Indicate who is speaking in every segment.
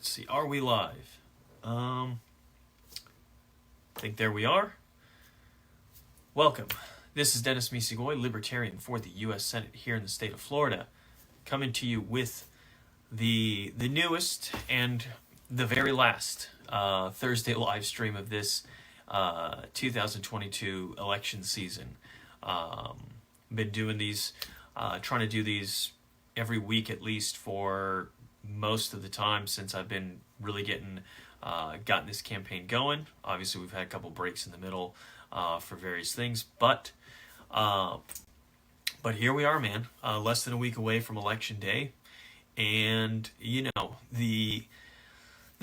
Speaker 1: Let's see, are we live? I think there we are. Welcome. This is Dennis Misigoy, Libertarian for the U.S. Senate here in the state of Florida, coming to you with the newest and the very last Thursday live stream of this 2022 election season. Been doing these, trying to do these every week at least for most of the time since I've been really gotten this campaign going. Obviously, we've had a couple breaks in the middle for various things, but here we are, man. Less than a week away from Election Day, and the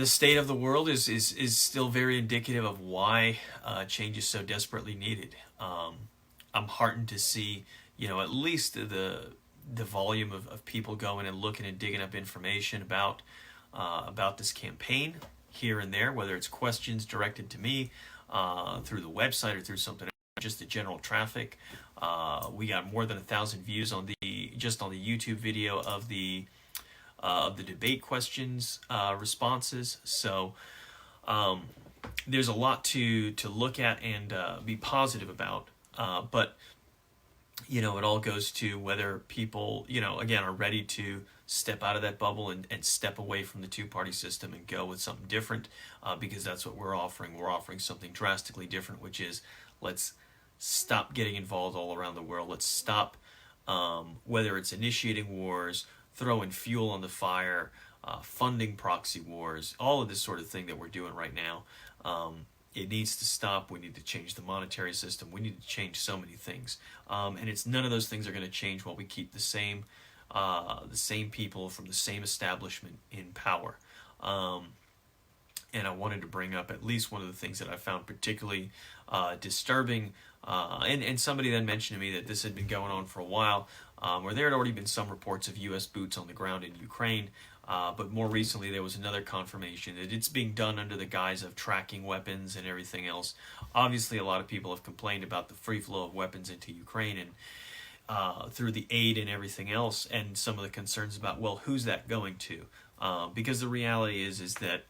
Speaker 1: state of the world is still very indicative of why change is so desperately needed. I'm heartened to see, at least the volume of people going and looking and digging up information about this campaign here and there, whether it's questions directed to me through the website or through something, just the general traffic. We got more than 1,000 views on the YouTube video of the debate questions responses. So there's a lot to look at and be positive about. But it all goes to whether people, again, are ready to step out of that bubble and step away from the two-party system and go with something different, because that's what we're offering. We're offering something drastically different, which is let's stop getting involved all around the world. Let's stop, whether it's initiating wars, throwing fuel on the fire, funding proxy wars, all of this sort of thing that we're doing right now. It needs to stop. We need to change the monetary system. We need to change so many things. And it's none of those things are going to change while we keep the same people from the same establishment in power. And I wanted to bring up at least one of the things that I found particularly disturbing. And somebody then mentioned to me that this had been going on for a while, where there had already been some reports of U.S. boots on the ground in Ukraine. But more recently, there was another confirmation that it's being done under the guise of tracking weapons and everything else. Obviously, a lot of people have complained about the free flow of weapons into Ukraine and through the aid and everything else, and some of the concerns about, well, who's that going to? Because the reality is that,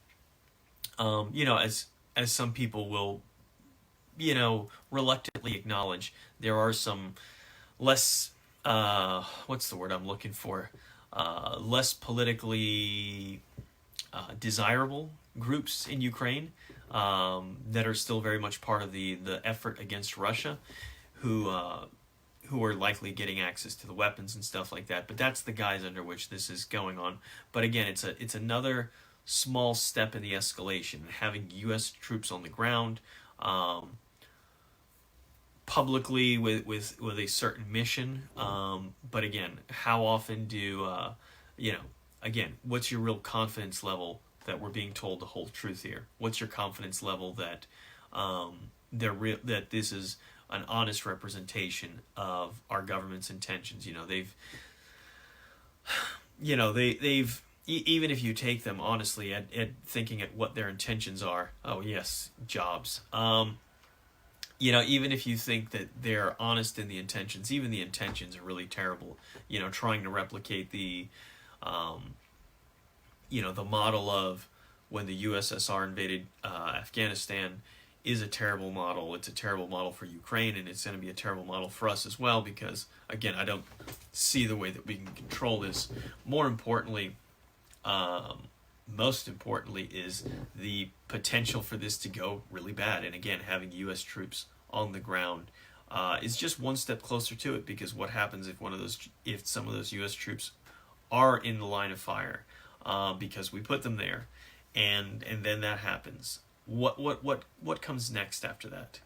Speaker 1: as some people will, reluctantly acknowledge, there are some less, what's the word I'm looking for? Less politically desirable groups in Ukraine that are still very much part of the effort against Russia, who are likely getting access to the weapons and stuff like that. But that's the guise under which this is going on. But again, it's another small step in the escalation. Having U.S. troops on the ground, publicly with a certain mission, but again, how often do again, what's your real confidence level that we're being told the whole truth here? What's your confidence level that that this is an honest representation of our government's intentions? They've even if you take them honestly at thinking at what their intentions are. Oh yes, jobs. Even if you think that they're honest in the intentions, even the intentions are really terrible. Trying to replicate the model of when the USSR invaded Afghanistan is a terrible model. It's a terrible model for Ukraine, and it's going to be a terrible model for us as well, because, again, I don't see the way that we can control this. More importantly, most importantly, is the potential for this to go really bad. And again, having U.S. troops on the ground is just one step closer to it, because what happens if some of those U.S. troops are in the line of fire, because we put them there, and then that happens? What comes next after that?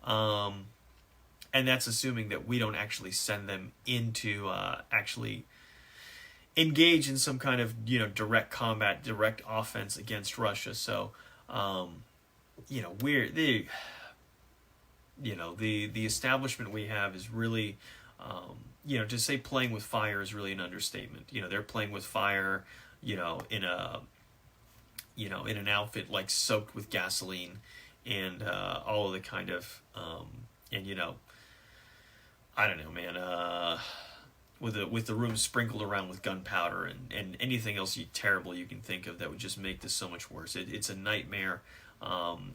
Speaker 1: And that's assuming that we don't actually send them into actually engage in some kind of direct combat, direct offense against Russia. So the establishment we have is really to say playing with fire is really an understatement. They're playing with fire in an outfit like soaked with gasoline and all of the kind of I don't know, man. with the room sprinkled around with gunpowder and anything else terrible you can think of that would just make this so much worse. It's a nightmare.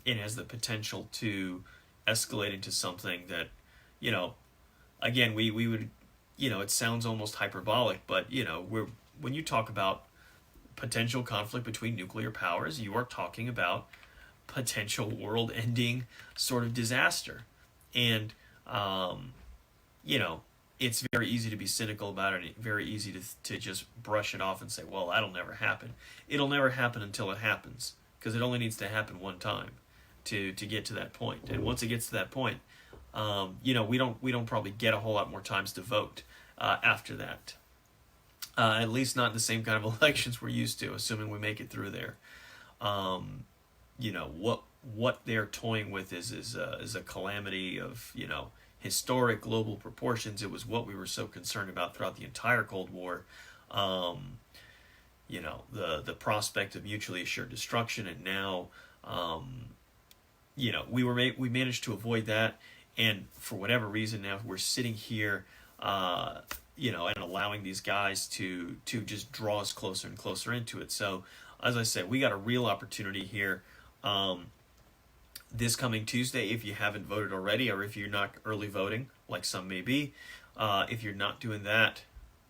Speaker 1: It has the potential to escalate into something that, again, we would, it sounds almost hyperbolic, but, when you talk about potential conflict between nuclear powers, you are talking about potential world-ending sort of disaster. And, it's very easy to be cynical about it, and very easy to just brush it off and say, well, that'll never happen. It'll never happen until it happens, because it only needs to happen one time to get to that point. And once it gets to that point, we don't probably get a whole lot more times to vote after that. At least not in the same kind of elections we're used to, assuming we make it through there. What they're toying with is a calamity of, historic global proportions. It was what we were so concerned about throughout the entire Cold War. The prospect of mutually assured destruction, and now, we managed to avoid that, and for whatever reason now we're sitting here, and allowing these guys to just draw us closer and closer into it. So, as I said, we got a real opportunity here. This coming Tuesday, if you haven't voted already, or if you're not early voting, like some may be, if you're not doing that,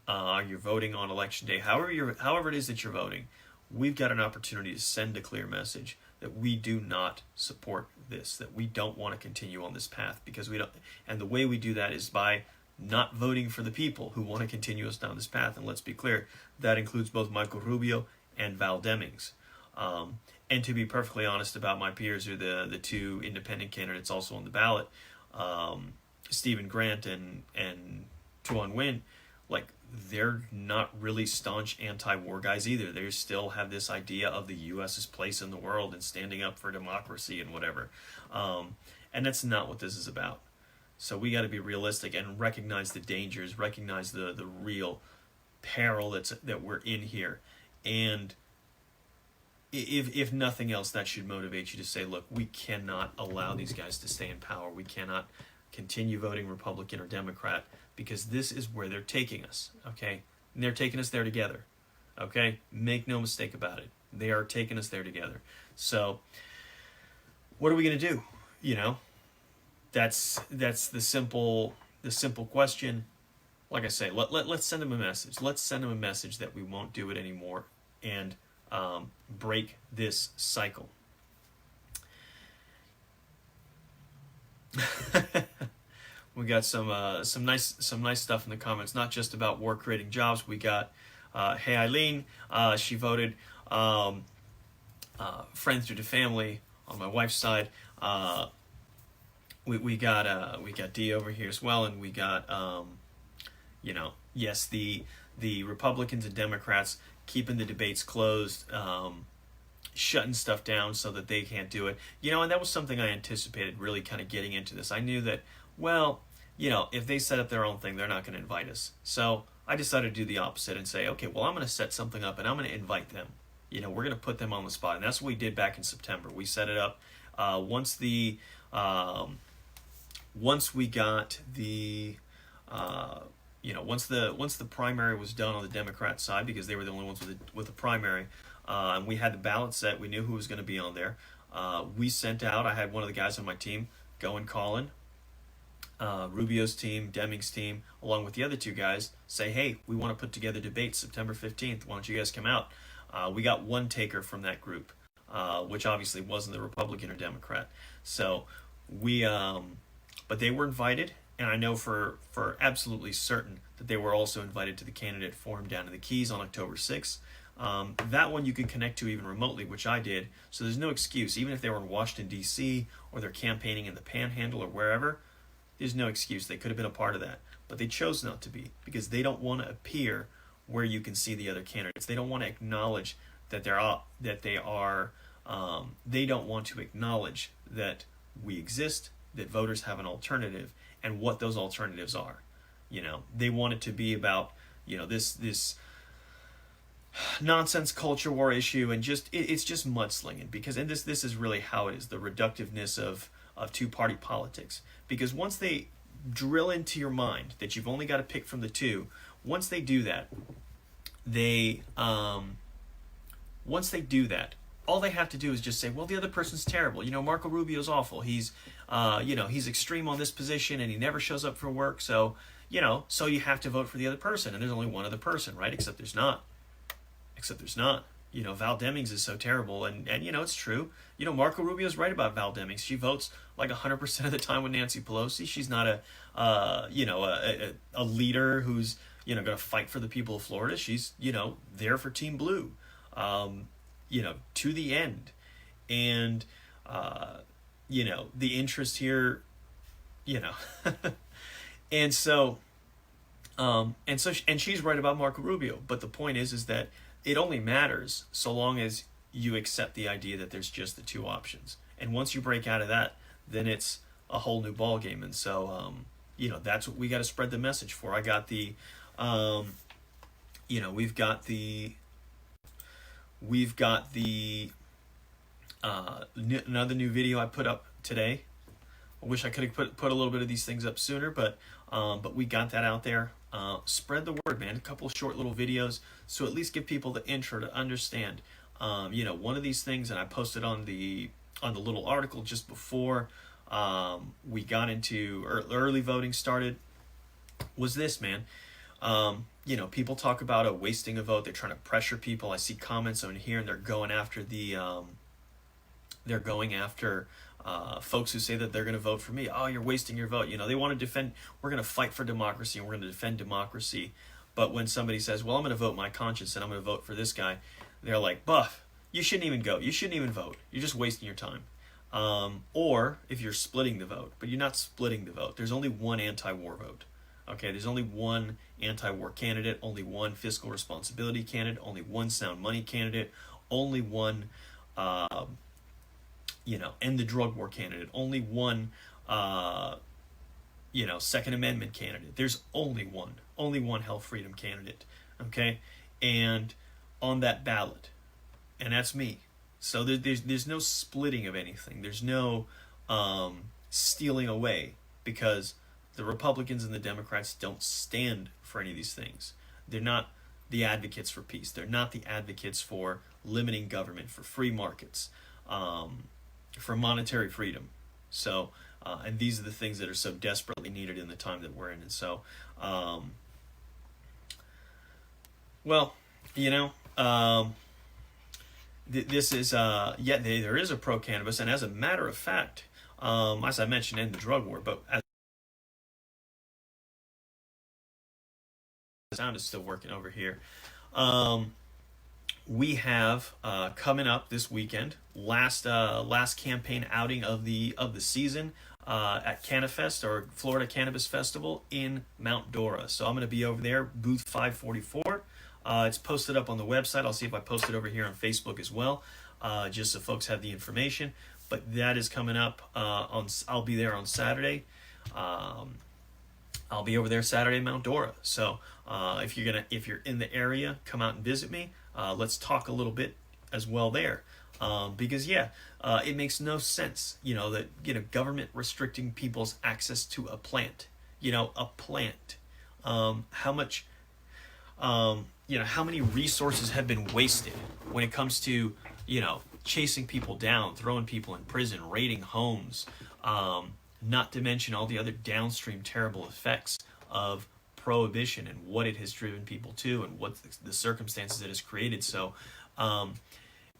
Speaker 1: you're voting on election day, however it is that you're voting, we've got an opportunity to send a clear message that we do not support this, that we don't want to continue on this path, because we don't. And the way we do that is by not voting for the people who want to continue us down this path. And let's be clear, that includes both Michael Rubio and Val Demings. And to be perfectly honest about my peers, who are the two independent candidates also on the ballot, Stephen Grant and Tuan Nguyen, they're not really staunch anti-war guys either. They still have this idea of the U.S.'s place in the world and standing up for democracy and whatever. And that's not what this is about. So we got to be realistic and recognize the dangers, recognize the real peril that we're in here. And if nothing else, that should motivate you to say, look, we cannot allow these guys to stay in power. We cannot continue voting Republican or Democrat, because this is where they're taking us, okay? And they're taking us there together, okay? Make no mistake about it. They are taking us there together. So what are we going to do? That's the simple question. Like I say, let's send them a message. Let's send them a message that we won't do it anymore, and break this cycle. We got some nice stuff in the comments, not just about war creating jobs. We got Hey Eileen, she voted friend through the family on my wife's side. We got D over here as well, and we got yes, the Republicans and Democrats keeping the debates closed, shutting stuff down so that they can't do it. And that was something I anticipated, really kind of getting into this. I knew that, if they set up their own thing, they're not going to invite us. So I decided to do the opposite and say, okay, well, I'm going to set something up and I'm going to invite them. We're going to put them on the spot. And that's what we did back in September. We set it up. Once we got the... once the primary was done on the Democrat side, because they were the only ones with the primary, and we had the ballot set, we knew who was going to be on there. We sent out. I had one of the guys on my team go and call in Rubio's team, Deming's team, along with the other two guys. Say, hey, we want to put together debates September 15th. Why don't you guys come out? We got one taker from that group, which obviously wasn't the Republican or Democrat. So but they were invited. And I know for absolutely certain that they were also invited to the candidate forum down in the Keys on October 6th. That one you can connect to even remotely, which I did. So there's no excuse. Even if they were in Washington, D.C., or they're campaigning in the Panhandle or wherever, there's no excuse. They could have been a part of that. But they chose not to be, because they don't want to appear where you can see the other candidates. They don't want to acknowledge that they don't want to acknowledge that we exist, that voters have an alternative, and what those alternatives are. They want it to be about, this nonsense culture war issue, and it's just mudslinging, because this is really how it is, the reductiveness of two-party politics. Because once they drill into your mind that you've only got to pick from the two, once they do that, they once they do that, all they have to do is just say, well, the other person's terrible. Marco Rubio's awful. He's he's extreme on this position and he never shows up for work. So so you have to vote for the other person, and there's only one other person, right? Except there's not. Val Demings is so terrible, and it's true. Marco Rubio's right about Val Demings. She votes like 100% of the time with Nancy Pelosi. She's not a leader who's going to fight for the people of Florida. She's there for Team Blue, to the end, and the interest here, and so she's right about Marco Rubio. But the point is that it only matters so long as you accept the idea that there's just the two options. And once you break out of that, then it's a whole new ball game. And so, that's what we got to spread the message for. I got the, we've got the another new video I put up today. I wish I could have put a little bit of these things up sooner, but we got that out there. Spread the word, man. A couple of short little videos, so at least give people the intro to understand. One of these things, and I posted on the little article just before we got into early voting started, was this, man. People talk about a wasting a vote. They're trying to pressure people. I see comments on here, and they're going after folks who say that they're going to vote for me. Oh, you're wasting your vote. They want to defend. We're going to fight for democracy, and we're going to defend democracy. But when somebody says, well, I'm going to vote my conscience, and I'm going to vote for this guy, they're like, Buff, you shouldn't even go. You shouldn't even vote. You're just wasting your time. Or if you're splitting the vote, but you're not splitting the vote. There's only one anti-war vote. Okay, there's only one anti-war candidate, only one fiscal responsibility candidate, only one sound money candidate, only one end the drug war candidate, only one, Second Amendment candidate. There's only one health freedom candidate, okay? And on that ballot, and that's me. So there's no splitting of anything. There's no stealing away, because the Republicans and the Democrats don't stand for any of these things. They're not the advocates for peace. They're not the advocates for limiting government, for free markets, for monetary freedom. So, and these are the things that are so desperately needed in the time that we're in. And so, this is, there is a pro-cannabis, and as a matter of fact, as I mentioned, in the drug war, but as the sound is still working over here. We have coming up this weekend, last campaign outing of the season at CannaFest, or Florida Cannabis Festival in Mount Dora. So I'm going to be over there, booth 544. It's posted up on the website. I'll see if I post it over here on Facebook as well, just so folks have the information. But that is coming up I'll be there on Saturday. I'll be over there Saturday in Mount Dora. So if you're in the area, come out and visit me. Let's talk a little bit as well there. Because it makes no sense, that government restricting people's access to a plant. How much how many resources have been wasted when it comes to chasing people down, throwing people in prison, raiding homes, not to mention all the other downstream terrible effects of prohibition and what it has driven people to, and what the circumstances it has created. So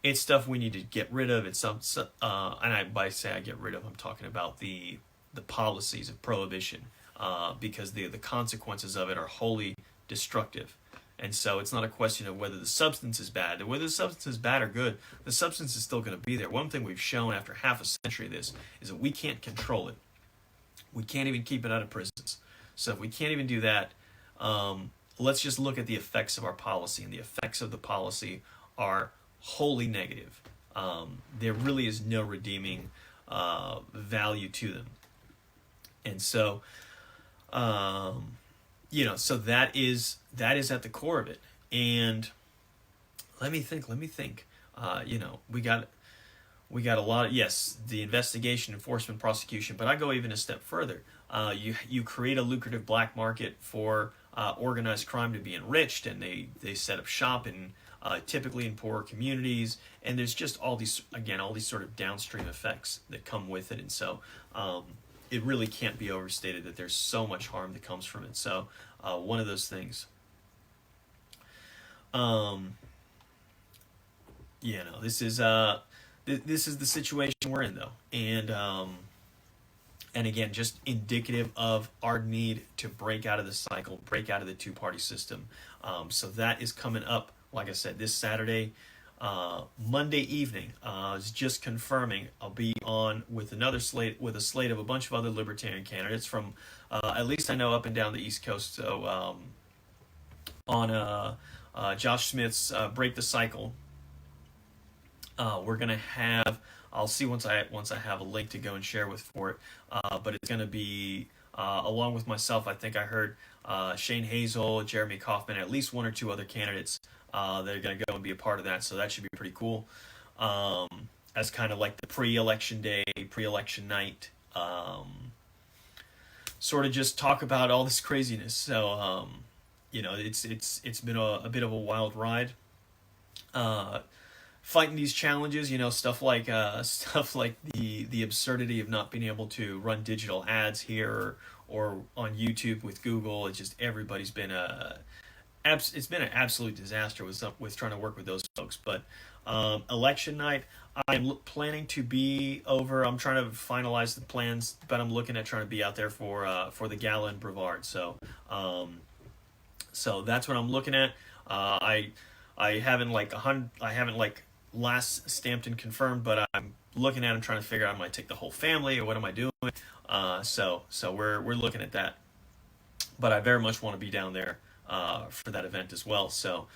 Speaker 1: it's stuff we need to get rid of. It's and by say I get rid of, I'm talking about the policies of prohibition, because the consequences of it are wholly destructive. And so it's not a question of whether the substance is bad. Whether the substance is bad or good, the substance is still going to be there. One thing we've shown after half a century of this is that we can't control it. We can't even keep it out of prisons. So if we can't even do that, let's just look at the effects of our policy. And the effects of the policy are wholly negative. There really is no redeeming value to them. And so, so that is at the core of it. And let me think. We got a lot of, yes, the investigation, enforcement, prosecution, but I go even a step further. You create a lucrative black market for organized crime to be enriched, and they set up shop in typically in poorer communities, and there's just all these sort of downstream effects that come with it, and so it really can't be overstated that there's so much harm that comes from it. So one of those things. This is the situation we're in, though, and again, just indicative of our need to break out of the cycle, break out of the two-party system. So that is coming up, like I said, this Saturday. Monday evening is just confirming I'll be on with a slate of a bunch of other Libertarian candidates from at least I know up and down the East Coast. So on Josh Smith's Break the Cycle, we're gonna have. I'll see once I have a link to go and share with for it. But it's gonna be along with myself. I think I heard Shane Hazel, Jeremy Kaufman, at least one or two other candidates that are gonna go and be a part of that. So that should be pretty cool. As kind of like the pre-election day, pre-election night. Sort of just talk about all this craziness. So it's been a bit of a wild ride. Fighting these challenges, stuff like the absurdity of not being able to run digital ads here or on YouTube with Google. It's just everybody's been it's been an absolute disaster with trying to work with those folks. But election night, I'm planning to be over. I'm trying to finalize the plans, but I'm looking at trying to be out there for the gala in Brevard. So that's what I'm looking at. I haven't last stamped and confirmed, but I'm looking at and trying to figure out, am I take the whole family or what am I doing? So we're looking at that, but I very much want to be down there for that event as well. So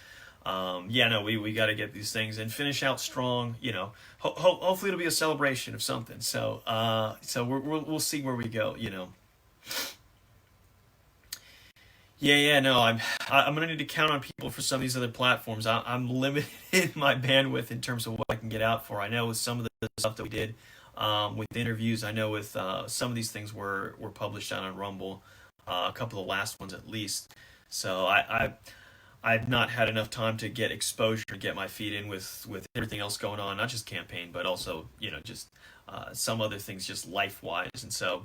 Speaker 1: we got to get these things and finish out strong. Hopefully it'll be a celebration of something. So we'll see where we go. I'm gonna need to count on people for some of these other platforms. I'm limited in my bandwidth in terms of what I can get out for. I know with some of the stuff that we did with interviews, I know with some of these things were published out on Rumble, a couple of the last ones at least. So I've not had enough time to get exposure to get my feet in with everything else going on, not just campaign, but also just some other things just life wise, and so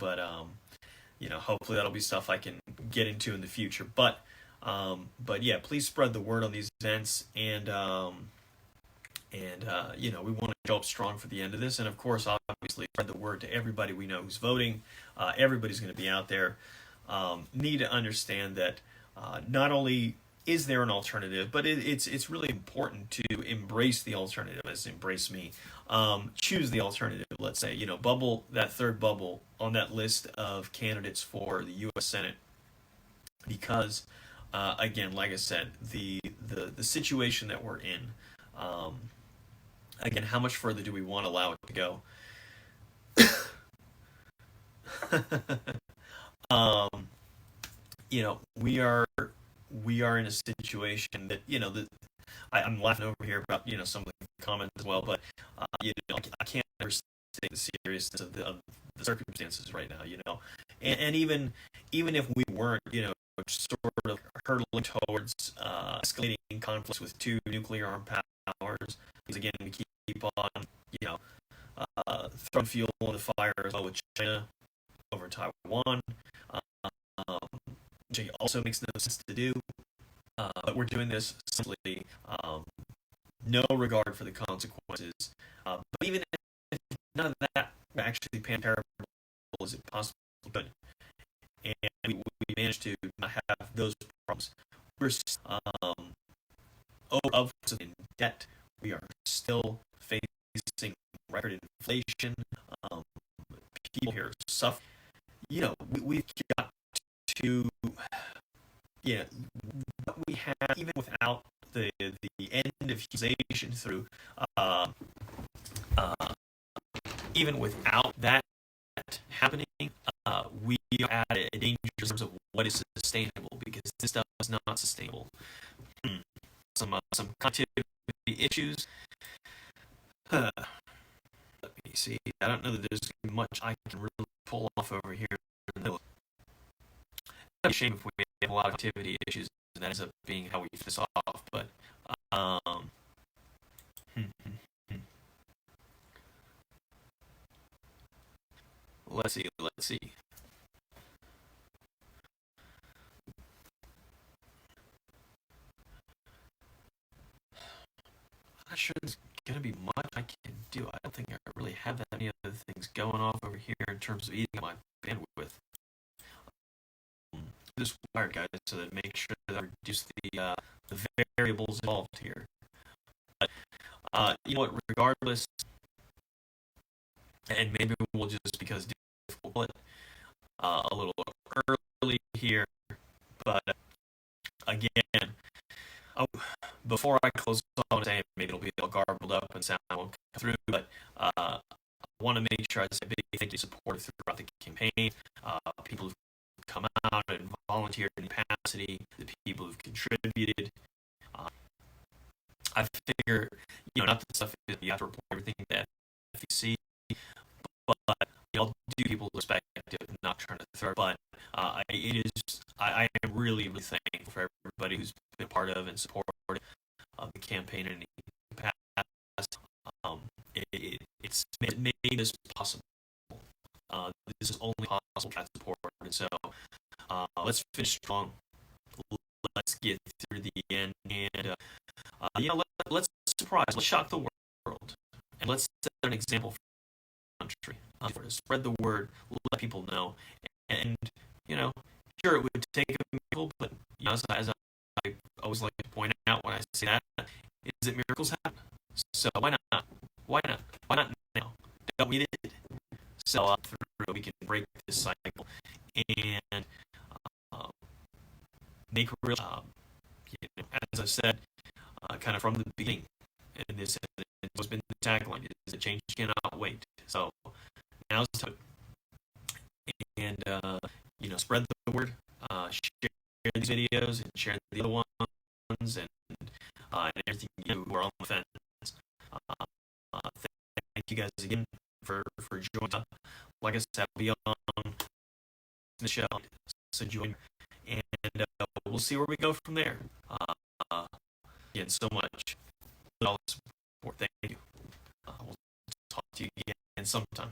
Speaker 1: hopefully that'll be stuff I can get into in the future. But yeah, please spread the word on these events, and we want to show up strong for the end of this. And of course, obviously, spread the word to everybody we know who's voting. Everybody's going to be out there. Need to understand that not only is there an alternative, but it's really important to embrace the alternative, as embrace me. Choose the alternative, let's say, bubble that third bubble on that list of candidates for the U.S. Senate, because again, like I said, the situation that we're in, again, how much further do we want to allow it to go? We are in a situation that I'm laughing over here about some of the comments as well, but I can't understate the seriousness of the circumstances right now, and even if we weren't sort of hurtling towards escalating conflicts with two nuclear armed powers, because again we keep on throwing fuel on the fire as well with China over Taiwan, which also makes no sense to do. But we're doing this simply no regard for the consequences. But even if none of that actually comparable as it possibly could, and we managed to not have those problems, we're in debt. We are still facing record inflation. People here suffer. We've got to, what we have, even without the end of accusation through, even without that happening, we are at a danger in terms of what is sustainable, because this stuff is not sustainable. Some connectivity issues. Let me see. I don't know that there's much I can really pull off over here. be a shame if we have a lot of activity issues and that ends up being how we finish off. But um, let's see. I'm not sure there's gonna be much I can do. I don't think I really have that many other things going off over here in terms of eating up my bandwidth. This wired, guys, so that make sure that I reduce the variables involved here. But you know what? Regardless, and maybe we'll just because difficult a little early here, but again, oh, before I close on saying maybe it'll be all garbled up and sound won't come through, but I want to make sure I say big thank you support throughout the campaign. People who've come out and volunteered in capacity, the people who've contributed. I figure, not that stuff is you have to report everything to FEC, but I'll do people's perspective, not trying to throw. But I am really, really thankful for everybody who's been part of and supported the campaign in any capacity. It's made this possible. This is only possible with support, and so let's finish strong. Let's get through the end, and let's surprise, let's shock the world, and let's set an example for the country. Spread the word, let people know, and sure it would take a miracle, but as I always like to point out when I say that, is that miracles happen. So why not? Why not? Why not now? Don't we need it? So through we can break this cycle and make real. As I said, kind of from the beginning, and this has been the tagline: is that change cannot wait. So now's the time, and spread the word, share these videos, and share the other ones, and everything you do who are on the fence. Thank you guys again for joining us. Like I said, I'll be on the show, so join, and we'll see where we go from there. Again, so much support. Thank you. We'll talk to you again sometime.